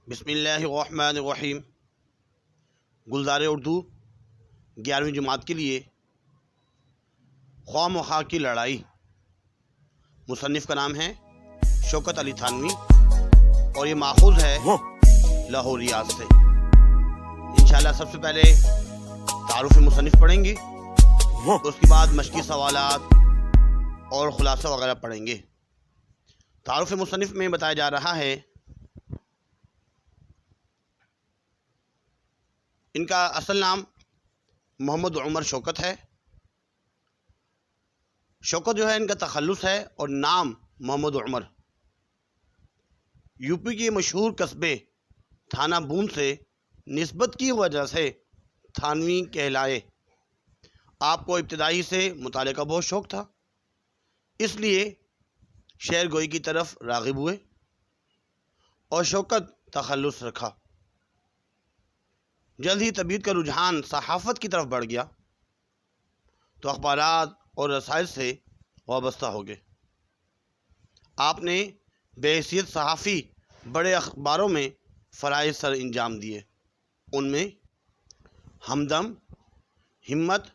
بسم اللہ الرحمن الرحیم۔ گلزار اردو 11ویں جماعت کے لیے خواہ مخواہ کی لڑائی۔ مصنف کا نام ہے شوکت علی تھانوی اور یہ ماخوذ ہے لاہوریات سے۔ انشاءاللہ سب سے پہلے تعارف مصنف پڑھیں گے، اس کے بعد مشقی سوالات اور خلاصہ وغیرہ پڑھیں گے۔ تعارف مصنف میں بتایا جا رہا ہے ان کا اصل نام محمد عمر شوکت ہے۔ شوکت جو ہے ان کا تخلص ہے اور نام محمد عمر۔ یوپی کے مشہور قصبے تھانہ بون سے نسبت کی وجہ سے تھانوی کہلائے۔ آپ کو ابتدائی سے مطالعے کا بہت شوق تھا، اس لیے شعر گوئی کی طرف راغب ہوئے اور شوکت تخلص رکھا۔ جلد ہی طبیعت کا رجحان صحافت کی طرف بڑھ گیا تو اخبارات اور رسائل سے وابستہ ہو گئے۔ آپ نے بحیثیت صحافی بڑے اخباروں میں فرائض سر انجام دیے، ان میں ہمدم، ہمت،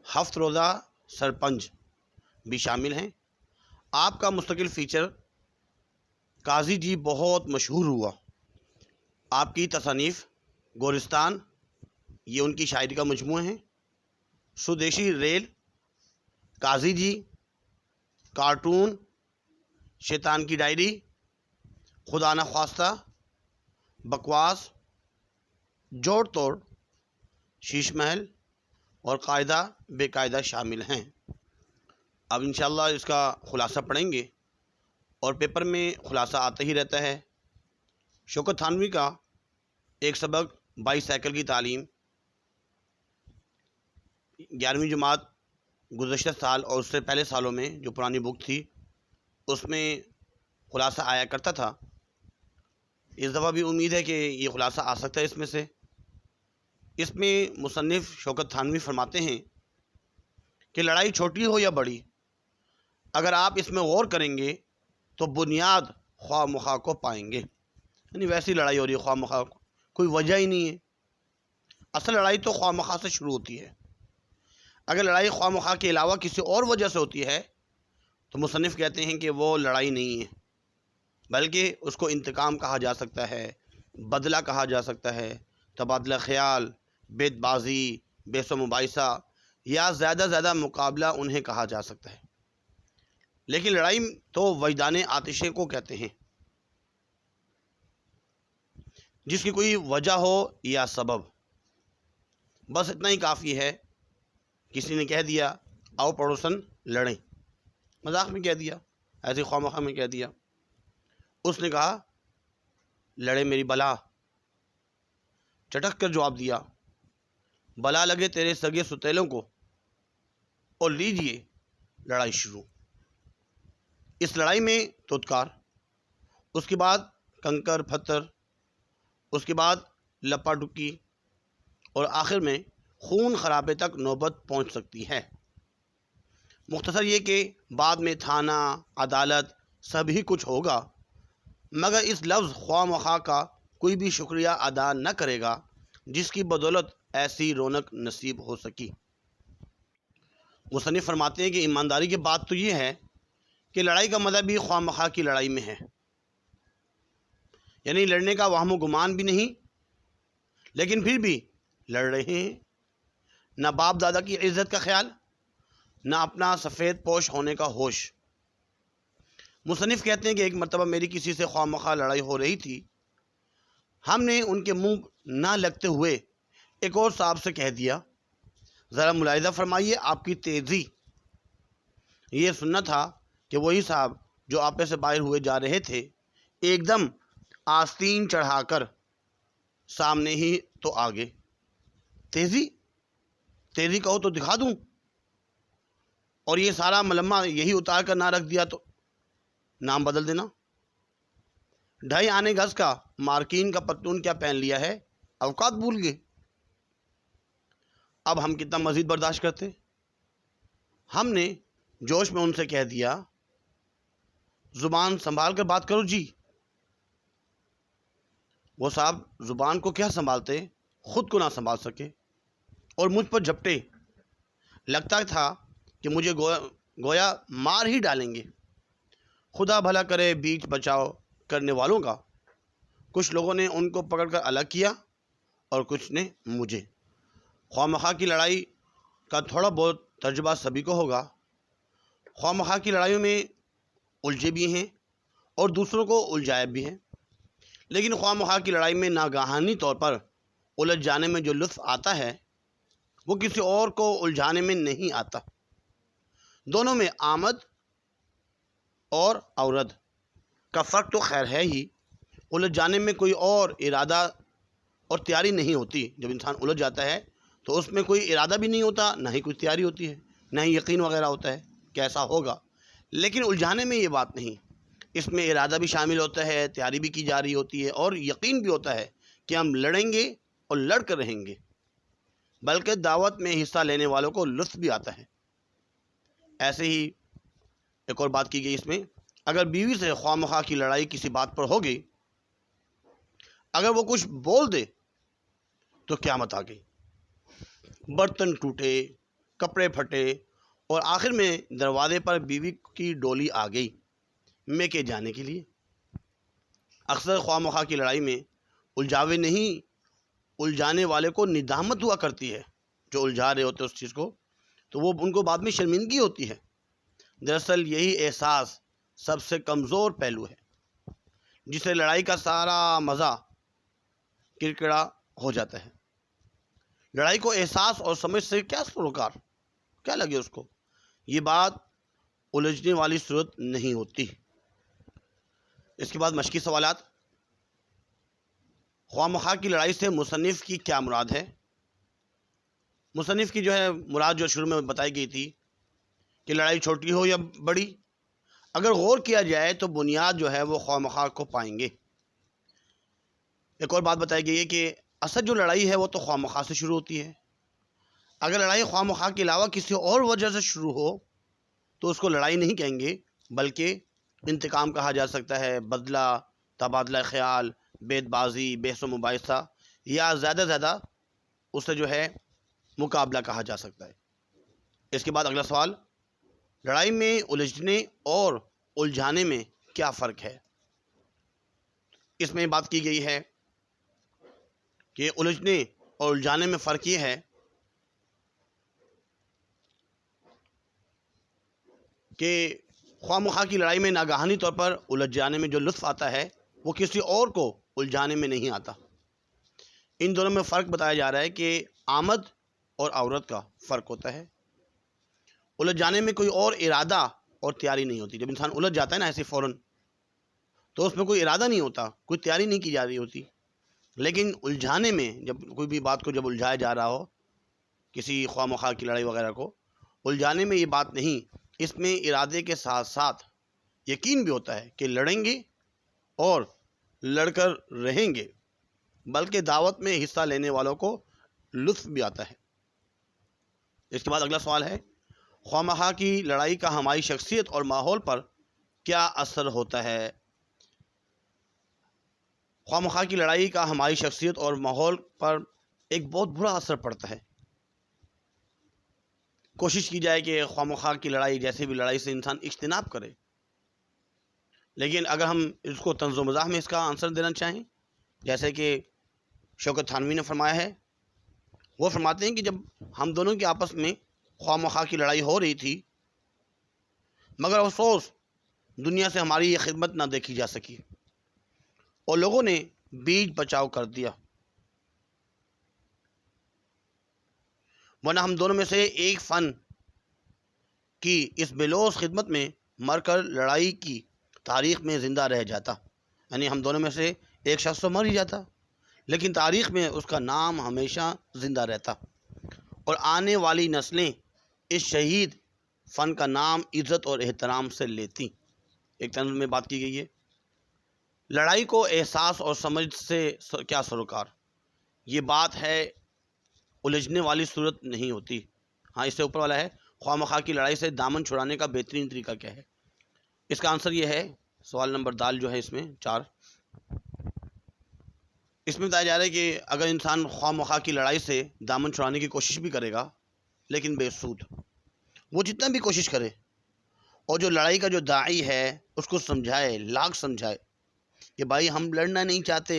ہفت روزہ سرپنج بھی شامل ہیں۔ آپ کا مستقل فیچر قاضی جی بہت مشہور ہوا۔ آپ کی تصانیف گورستان، یہ ان کی شاعری کا مجموعہ ہیں، سودیشی ریل، قاضی جی، کارٹون، شیطان کی ڈائری، خدا نہ خواستہ، بکواس، جوڑ توڑ، شیش محل اور قاعدہ بے قاعدہ شامل ہیں۔ اب انشاءاللہ اس کا خلاصہ پڑھیں گے اور پیپر میں خلاصہ آتا ہی رہتا ہے۔ شوکت تھانوی کا ایک سبق بائی سائیکل کی تعلیم، 11ویں جماعت گزشتہ سال اور اس سے پہلے سالوں میں جو پرانی بک تھی اس میں خلاصہ آیا کرتا تھا۔ اس دفعہ بھی امید ہے کہ یہ خلاصہ آ سکتا ہے اس میں سے۔ اس میں مصنف شوکت تھانوی فرماتے ہیں کہ لڑائی چھوٹی ہو یا بڑی، اگر آپ اس میں غور کریں گے تو بنیاد خواہ مخواہ کو پائیں گے۔ یعنی ویسی لڑائی ہو رہی ہے خواہ مخواہ، کوئی وجہ ہی نہیں ہے۔ اصل لڑائی تو خواہ مخواہ سے شروع ہوتی ہے۔ اگر لڑائی خواہ مخواہ کے علاوہ کسی اور وجہ سے ہوتی ہے تو مصنف کہتے ہیں کہ وہ لڑائی نہیں ہے، بلکہ اس کو انتقام کہا جا سکتا ہے، بدلہ کہا جا سکتا ہے، تبادلہ خیال، بیت بازی، بیس و مباحثہ یا زیادہ مقابلہ انہیں کہا جا سکتا ہے۔ لیکن لڑائی تو وجدان آتشیں کو کہتے ہیں، جس کی کوئی وجہ ہو یا سبب۔ بس اتنا ہی کافی ہے۔ کسی نے کہہ دیا آؤ پڑوسن لڑیں، مذاق میں کہہ دیا، ایسے خواہ مخواہ میں کہہ دیا۔ اس نے کہا لڑے میری بلا، چٹک کر جواب دیا بلا لگے تیرے سگے ستیلوں کو، اور لیجئے لڑائی شروع۔ اس لڑائی میں توتکار، اس کے بعد کنکر پتھر، اس کے بعد لپا ڈکی اور آخر میں خون خرابے تک نوبت پہنچ سکتی ہے۔ مختصر یہ کہ بعد میں تھانہ، عدالت سب ہی کچھ ہوگا، مگر اس لفظ خواہ مخواہ کا کوئی بھی شکریہ ادا نہ کرے گا جس کی بدولت ایسی رونق نصیب ہو سکی۔ مصنف فرماتے ہیں کہ ایمانداری کی بات تو یہ ہے کہ لڑائی کا مزہ بھی خواہ مخواہ کی لڑائی میں ہے۔ یعنی لڑنے کا وہم و گمان بھی نہیں، لیکن پھر بھی لڑ رہے ہیں۔ نہ باپ دادا کی عزت کا خیال، نہ اپنا سفید پوش ہونے کا ہوش۔ مصنف کہتے ہیں کہ ایک مرتبہ میری کسی سے خواہ مخواہ لڑائی ہو رہی تھی۔ ہم نے ان کے منہ نہ لگتے ہوئے ایک اور صاحب سے کہہ دیا ذرا ملاحظہ فرمائیے آپ کی تیزی۔ یہ سننا تھا کہ وہی صاحب جو آپے سے باہر ہوئے جا رہے تھے ایک دم آستین چڑھا کر سامنے ہی تو آگے۔ تیزی تیزی کہو تو دکھا دوں، اور یہ سارا ملمہ یہی اتار کر نہ رکھ دیا تو نام بدل دینا۔ 2.5 آنے گز کا مارکین کا پتلون کیا پہن لیا ہے، اوقات بھول گئے۔ اب ہم کتنا مزید برداشت کرتے۔ ہم نے جوش میں ان سے کہہ دیا زبان سنبھال کر بات کرو جی۔ وہ صاحب زبان کو کیا سنبھالتے، خود کو نہ سنبھال سکے اور مجھ پر جھپٹے۔ لگتا تھا کہ مجھے گویا مار ہی ڈالیں گے۔ خدا بھلا کرے بیچ بچاؤ کرنے والوں کا۔ کچھ لوگوں نے ان کو پکڑ کر الگ کیا اور کچھ نے مجھے۔ خواہ مخواہ کی لڑائی کا تھوڑا بہت تجربہ سبھی کو ہوگا۔ خواہ مخواہ کی لڑائیوں میں الجھے بھی ہیں اور دوسروں کو الجھائے بھی ہیں، لیکن خواہ مخواہ کی لڑائی میں ناگہانی طور پر الجھ جانے میں جو لطف آتا ہے وہ کسی اور کو الجھانے میں نہیں آتا۔ دونوں میں آمد اور عورت کا فرق تو خیر ہے ہی۔ الجھ جانے میں کوئی اور ارادہ اور تیاری نہیں ہوتی۔ جب انسان الجھ جاتا ہے تو اس میں کوئی ارادہ بھی نہیں ہوتا، نہ ہی کوئی تیاری ہوتی ہے، نہ ہی یقین وغیرہ ہوتا ہے کہ ایسا ہوگا۔ لیکن الجھانے میں یہ بات نہیں، اس میں ارادہ بھی شامل ہوتا ہے، تیاری بھی کی جا رہی ہوتی ہے اور یقین بھی ہوتا ہے کہ ہم لڑیں گے اور لڑ کر رہیں گے، بلکہ دعوت میں حصہ لینے والوں کو لطف بھی آتا ہے۔ ایسے ہی ایک اور بات کی گئی اس میں، اگر بیوی سے خواہ مخواہ کی لڑائی کسی بات پر ہو گئی، اگر وہ کچھ بول دے تو قیامت آ گئی، برتن ٹوٹے، کپڑے پھٹے اور آخر میں دروازے پر بیوی کی ڈولی آ گئی میکے جانے کے لیے۔ اکثر خواہ مخواہ کی لڑائی میں الجھاوے نہیں، الجھانے والے کو ندامت ہوا کرتی ہے۔ جو الجھا رہے ہوتے اس چیز کو، تو وہ ان کو بعد میں شرمندگی ہوتی ہے۔ دراصل یہی احساس سب سے کمزور پہلو ہے، جسے لڑائی کا سارا مزہ کرکڑا ہو جاتا ہے۔ لڑائی کو احساس اور سمجھ سے کیا سروکار، کیا لگے اس کو، یہ بات الجھنے والی صورت نہیں ہوتی۔ اس کے بعد مشقی سوالات۔ خواہ مخواہ کی لڑائی سے مصنف کی کیا مراد ہے؟ مصنف کی جو ہے مراد جو شروع میں بتائی گئی تھی کہ لڑائی چھوٹی ہو یا بڑی، اگر غور کیا جائے تو بنیاد جو ہے وہ خواہ مخواہ کو پائیں گے۔ ایک اور بات بتائی گئی ہے کہ اصل جو لڑائی ہے وہ تو خواہ مخواہ سے شروع ہوتی ہے۔ اگر لڑائی خواہ مخواہ کے علاوہ کسی اور وجہ سے شروع ہو تو اس کو لڑائی نہیں کہیں گے، بلکہ انتقام کہا جا سکتا ہے، بدلہ، تبادلہ خیال، بیت بازی، بحث و مباحثہ، یا زیادہ زیادہ اسے جو ہے مقابلہ کہا جا سکتا ہے۔ اس کے بعد اگلا سوال، لڑائی میں الجھنے اور الجھانے میں کیا فرق ہے؟ اس میں بات کی گئی ہے کہ الجھنے اور الجھانے میں فرق یہ ہے کہ خواہ مخواہ کی لڑائی میں ناگہانی طور پر الجھ جانے میں جو لطف آتا ہے وہ کسی اور کو الجھانے میں نہیں آتا۔ ان دونوں میں فرق بتایا جا رہا ہے کہ آمد اور عورت کا فرق ہوتا ہے۔ الجھ جانے میں کوئی اور ارادہ اور تیاری نہیں ہوتی۔ جب انسان الجھ جاتا ہے نا ایسے فوراً، تو اس میں کوئی ارادہ نہیں ہوتا، کوئی تیاری نہیں کی جا رہی ہوتی۔ لیکن الجھانے میں، جب کوئی بھی بات کو جب الجھایا جا رہا ہو، کسی خواہ مخواہ کی لڑائی وغیرہ کو الجھانے میں یہ بات نہیں، اس میں ارادے کے ساتھ ساتھ یقین بھی ہوتا ہے کہ لڑیں گے اور لڑ کر رہیں گے، بلکہ دعوت میں حصہ لینے والوں کو لطف بھی آتا ہے۔ اس کے بعد اگلا سوال ہے، خواہ مخواہ کی لڑائی کا ہماری شخصیت اور ماحول پر کیا اثر ہوتا ہے؟ خواہ مخواہ کی لڑائی کا ہماری شخصیت اور ماحول پر ایک بہت برا اثر پڑتا ہے۔ کوشش کی جائے کہ خواہ مخواہ کی لڑائی جیسے بھی لڑائی سے انسان اجتناب کرے، لیکن اگر ہم اس کو طنز و مزاح میں اس کا آنسر دینا چاہیں، جیسے کہ شوکت تھانوی نے فرمایا ہے، وہ فرماتے ہیں کہ جب ہم دونوں کے آپس میں خواہ مخواہ کی لڑائی ہو رہی تھی، مگر افسوس دنیا سے ہماری یہ خدمت نہ دیکھی جا سکی اور لوگوں نے بیچ بچاؤ کر دیا، ورنہ ہم دونوں میں سے ایک فن کی اس بلوز خدمت میں مر کر لڑائی کی تاریخ میں زندہ رہ جاتا۔ یعنی ہم دونوں میں سے ایک شخص تو مر ہی جاتا، لیکن تاریخ میں اس کا نام ہمیشہ زندہ رہتا اور آنے والی نسلیں اس شہید فن کا نام عزت اور احترام سے لیتی۔ ایک طرح میں بات کی گئی ہے، لڑائی کو احساس اور سمجھ سے کیا سروکار، یہ بات ہے الجھنے والی صورت نہیں ہوتی۔ ہاں، اس سے اوپر والا ہے، خواہ مخواہ کی لڑائی سے دامن چھڑانے کا بہترین طریقہ کیا ہے؟ اس کا آنسر یہ ہے، سوال نمبر دال جو ہے اس میں 4، اس میں بتایا جا رہا ہے کہ اگر انسان خواہ مخواہ کی لڑائی سے دامن چھڑانے کی کوشش بھی کرے گا لیکن بے سود، وہ جتنا بھی کوشش کرے اور جو لڑائی کا جو داعی ہے اس کو سمجھائے، لاکھ سمجھائے کہ بھائی ہم لڑنا نہیں چاہتے،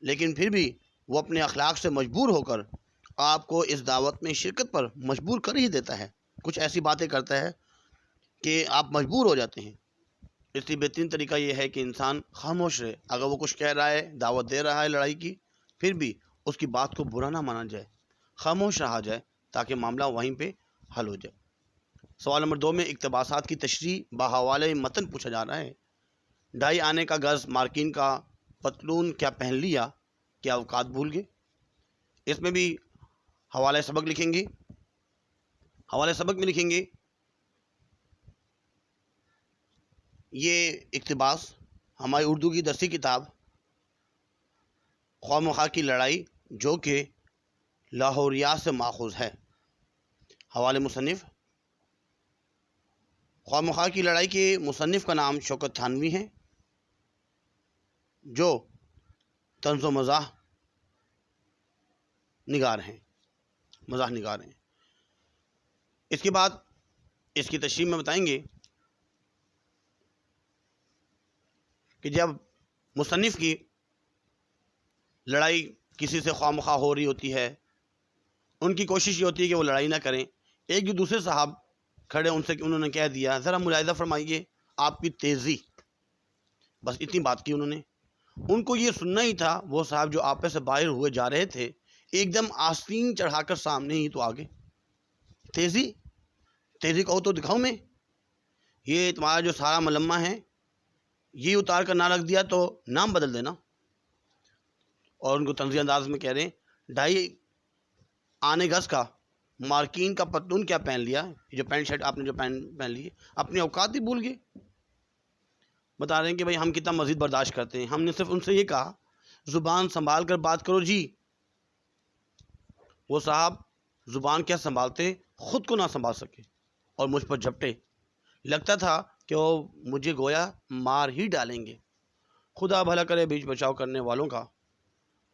لیکن پھر بھی وہ اپنے اخلاق سے مجبور ہو کر آپ کو اس دعوت میں شرکت پر مجبور کر ہی دیتا ہے، کچھ ایسی باتیں کرتا ہے کہ آپ مجبور ہو جاتے ہیں۔ اس لیے بہترین طریقہ یہ ہے کہ انسان خاموش رہے، اگر وہ کچھ کہہ رہا ہے، دعوت دے رہا ہے لڑائی کی، پھر بھی اس کی بات کو برا نہ مانا جائے، خاموش رہا جائے تاکہ معاملہ وہیں پہ حل ہو جائے۔ سوال نمبر 2 میں اقتباسات کی تشریح بحوالہ متن پوچھا جا رہا ہے۔ 2.5 آنے کا گز مارکین کا پتلون کیا پہن لیا، کیا اوقات بھول گئے؟ اس میں بھی حوالہ سبق لکھیں گے، حوالہ سبق میں لکھیں گے یہ اقتباس ہماری اردو کی درسی کتاب خواہ مخواہ کی لڑائی جو کہ لاہوریات سے ماخوذ ہے۔ حوالے مصنف، خواہ مخواہ کی لڑائی کے مصنف کا نام شوکت تھانوی ہے، جو طنز و مزاح نگار ہیں، مزاح نگار ہیں۔ اس کے بعد اس کی تشریح میں بتائیں گے کہ جب مصنف کی لڑائی کسی سے خواہ مخواہ ہو رہی ہوتی ہے، ان کی کوشش یہ ہوتی ہے کہ وہ لڑائی نہ کریں، ایک جو دوسرے صاحب کھڑے ان سے انہوں نے کہہ دیا ذرا ملاحظہ فرمائیے آپ کی تیزی، بس اتنی بات کی انہوں نے۔ ان کو یہ سننا ہی تھا، وہ صاحب جو آپے سے باہر ہوئے جا رہے تھے ایک دم آستین چڑھا کر سامنے ہی تو آگے، تیزی کہو تو دکھاؤں میں، یہ تمہارا جو سارا ملمہ ہے یہ اتار کر نہ رکھ دیا تو نام بدل دینا۔ اور ان کو طنزی انداز میں کہہ رہے ہیں 2.5 آنے گز کا مارکین کا پتلون کیا پہن لیا، جو پینٹ شرٹ آپ نے جو پہن لی، اپنے اوقات ہی بھول گئے۔ بتا رہے ہیں کہ بھائی ہم کتنا مزید برداشت کرتے ہیں، ہم نے صرف ان سے یہ کہا زبان سنبھال کر بات کرو جی۔ وہ صاحب زبان کیا سنبھالتے، خود کو نہ سنبھال سکے اور مجھ پر جھپٹے، لگتا تھا کہ وہ مجھے گویا مار ہی ڈالیں گے۔ خدا بھلا کرے بیچ بچاؤ کرنے والوں کا،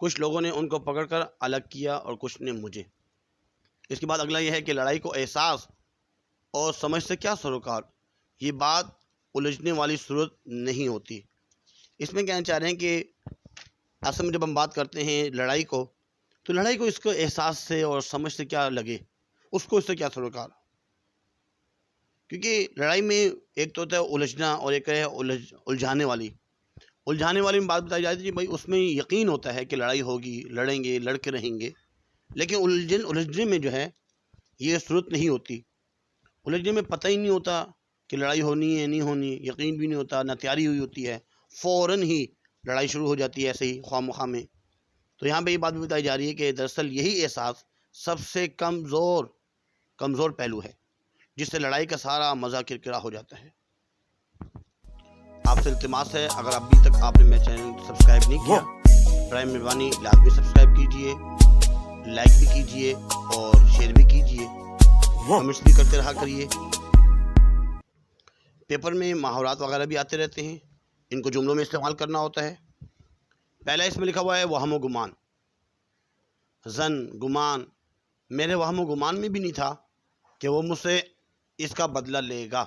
کچھ لوگوں نے ان کو پکڑ کر الگ کیا اور کچھ نے مجھے۔ اس کے بعد اگلا یہ ہے کہ لڑائی کو احساس اور سمجھ سے کیا سروکار، یہ بات الجھنے والی صورت نہیں ہوتی۔ اس میں کہنا چاہ رہے ہیں کہ اصل میں جب ہم بات کرتے ہیں لڑائی کو، تو لڑائی کو اس کو احساس سے اور سمجھ سے کیا لگے، اس کو اس سے کیا سروکار، کیونکہ لڑائی میں ایک تو ہوتا ہے الجھنا اور ایک ہے الجھانے والی میں بات بتائی جاتی ہے، بھائی اس میں یقین ہوتا ہے کہ لڑائی ہوگی، لڑیں گے، لڑ کے رہیں گے، لیکن الجھنے میں جو ہے یہ صورت نہیں ہوتی۔ الجھنے میں پتہ ہی نہیں ہوتا کہ لڑائی ہونی ہے نہیں ہونی، یقین بھی نہیں ہوتا، نہ تیاری ہوئی ہوتی ہے، فوراً ہی لڑائی شروع ہو جاتی ہے ایسے ہی خواہ مخواہ میں۔ تو یہاں پہ یہ بات بھی بتائی جا رہی ہے کہ دراصل یہی احساس سب سے کمزور پہلو ہے، جس سے لڑائی کا سارا مزہ کرکرا ہو جاتا ہے۔ آپ سے التماس ہے، اگر ابھی تک آپ نے میرے چینل سبسکرائب نہیں کیا، برائے مہربانی لازمی سبسکرائب کیجئے، لائک بھی کیجئے اور شیئر بھی کیجئے، کمنٹس بھی کرتے رہا کریے۔ پیپر میں محاورات وغیرہ بھی آتے رہتے ہیں، ان کو جملوں میں استعمال کرنا ہوتا ہے۔ پہلا اس میں لکھا ہوا ہے وہم و گمان، ظن، گمان، میرے وہم و گمان میں بھی نہیں تھا کہ وہ مجھ سے اس کا بدلہ لے گا۔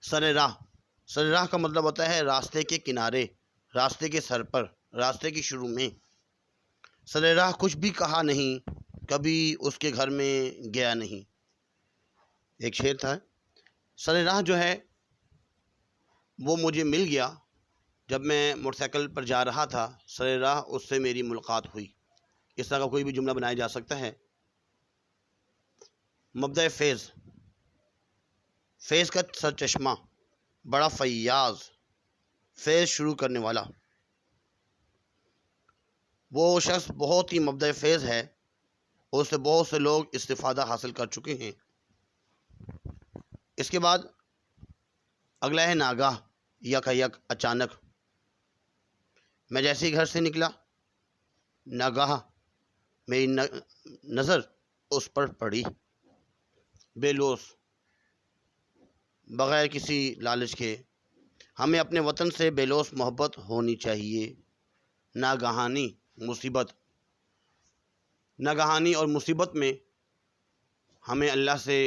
سر راہ کا مطلب ہوتا ہے راستے کے کنارے، راستے کے سر پر، راستے کے شروع میں۔ سر راہ کچھ بھی کہا نہیں، کبھی اس کے گھر میں گیا نہیں، ایک شعر تھا۔ سر راہ جو ہے وہ مجھے مل گیا جب میں موٹر سائیکل پر جا رہا تھا، سر راہ اس سے میری ملاقات ہوئی۔ اس طرح کا کوئی بھی جملہ بنایا جا سکتا ہے۔ مبدأ فیض کا سرچشمہ، بڑا فیاض، فیض شروع کرنے والا، وہ شخص بہت ہی مبدأ فیض ہے، اس سے بہت سے لوگ استفادہ حاصل کر چکے ہیں۔ اس کے بعد اگلا ہے ناگاہ، یک اچانک۔ میں جیسے ہی گھر سے نکلا، ناگاہ میری نظر اس پر پڑی، بے لوث، بغیر کسی لالچ کے۔ ہمیں اپنے وطن سے بے لوث محبت ہونی چاہیے، ناگہانی اور مصیبت میں ہمیں اللہ سے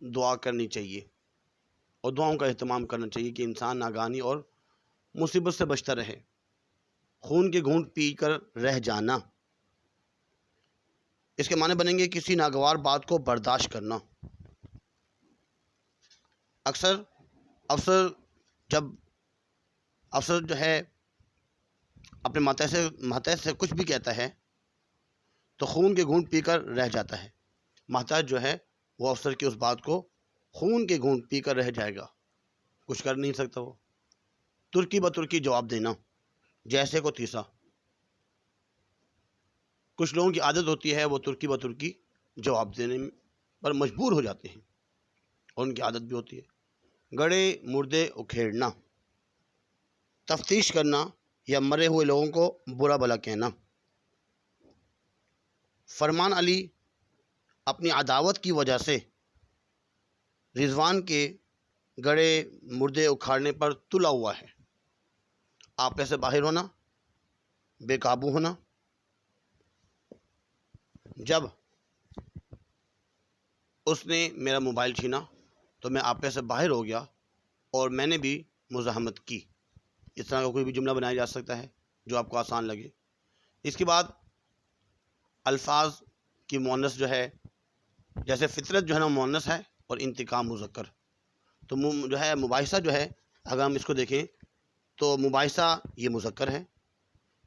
دعا کرنی چاہیے اور دعاؤں کا اہتمام کرنا چاہیے کہ انسان ناگہانی اور مصیبت سے بچتا رہے۔ خون کے گھونٹ پی کر رہ جانا، اس کے معنی بنیں گے کسی ناگوار بات کو برداشت کرنا۔ اکثر افسر جو ہے اپنے ماتحت سے کچھ بھی کہتا ہے تو خون کے گھونٹ پی کر رہ جاتا ہے۔ ماتحت جو ہے وہ افسر کی اس بات کو خون کے گھونٹ پی کر رہ جائے گا، کچھ کر نہیں سکتا۔ وہ ترکی بترکی جواب دینا، جیسے کو تیسا۔ کچھ لوگوں کی عادت ہوتی ہے وہ ترکی بترکی جواب دینے پر مجبور ہو جاتے ہیں، اور ان کی عادت بھی ہوتی ہے۔ گڑے مردے اکھیڑنا، تفتیش کرنا یا مرے ہوئے لوگوں کو برا بھلا کہنا۔ فرمان علی اپنی عداوت کی وجہ سے رضوان کے گڑے مردے اکھاڑنے پر تلا ہوا ہے۔ آپے سے باہر ہونا، بے قابو ہونا۔ جب اس نے میرا موبائل چھینا تو میں آپے سے باہر ہو گیا اور میں نے بھی مزاحمت کی۔ اس طرح کا کوئی بھی جملہ بنایا جا سکتا ہے جو آپ کو آسان لگے۔ اس کے بعد الفاظ کی مؤنث جو ہے، جیسے فطرت جو ہے نا مؤنث ہے اور انتقام مذکر، تو جو ہے مباحثہ جو ہے اگر ہم اس کو دیکھیں تو مباحثہ یہ مذکر ہے۔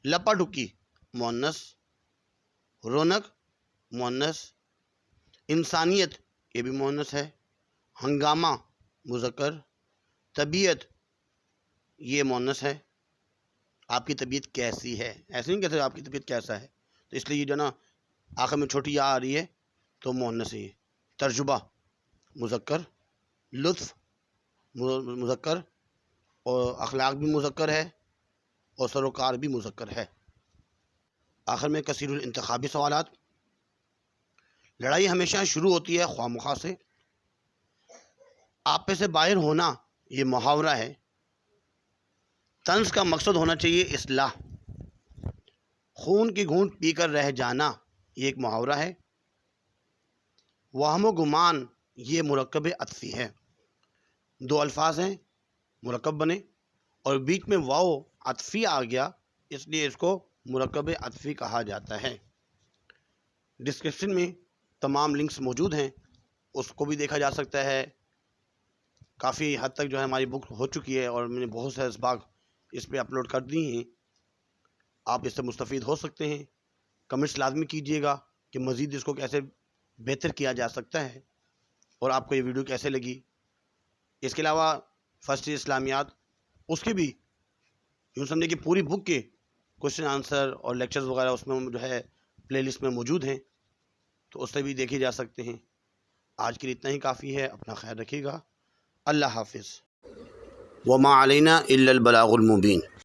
لپا ڈکی مؤنث، رونق مؤنث، انسانیت یہ بھی مؤنث ہے، ہنگامہ مذکر، طبیعت یہ مؤنث ہے۔ آپ کی طبیعت کیسی ہے، ایسے نہیں کہتے آپ کی طبیعت کیسا ہے، تو اس لیے یہ جو نا آخر میں چھوٹی یا آ رہی ہے تو مؤنث ہے۔ ترجبہ مذکر، لطف مذکر، اور اخلاق بھی مذکر ہے، اور سروکار بھی مذکر ہے۔ آخر میں کثیر الانتخابی سوالات۔ لڑائی ہمیشہ شروع ہوتی ہے خواہ مخواہ سے۔ آپے سے باہر ہونا یہ محاورہ ہے۔ طنز کا مقصد ہونا چاہیے اصلاح۔ خون کی گھونٹ پی کر رہ جانا یہ ایک محاورہ ہے۔ وہم و گمان یہ مرکب عطفی ہے۔ دو الفاظ ہیں، مرکب بنے اور بیچ میں واو عطفی آ گیا، اس لیے اس کو مرکب عطفی کہا جاتا ہے۔ ڈسکرپشن میں تمام لنکس موجود ہیں، اس کو بھی دیکھا جا سکتا ہے۔ کافی حد تک جو ہے ہماری بک ہو چکی ہے اور میں نے بہت سے اسباق اس پہ اپلوڈ کر دی ہیں، آپ اس سے مستفید ہو سکتے ہیں۔ کمنٹس لازمی کیجیے گا کہ مزید اس کو کیسے بہتر کیا جا سکتا ہے اور آپ کو یہ ویڈیو کیسے لگی۔ اس کے علاوہ فرسٹ اسلامیات، اس کی بھی یوں سمجھے کہ پوری بک کے کوشچن آنسر اور لیکچرز وغیرہ اس میں جو ہے پلے لسٹ میں موجود ہیں، تو اس سے بھی دیکھے جا سکتے ہیں۔ آج کے لیے اتنا ہی کافی ہے، اپنا خیال رکھیے گا۔ اللہ حافظ۔ وما علینا الا البلاغ المبین۔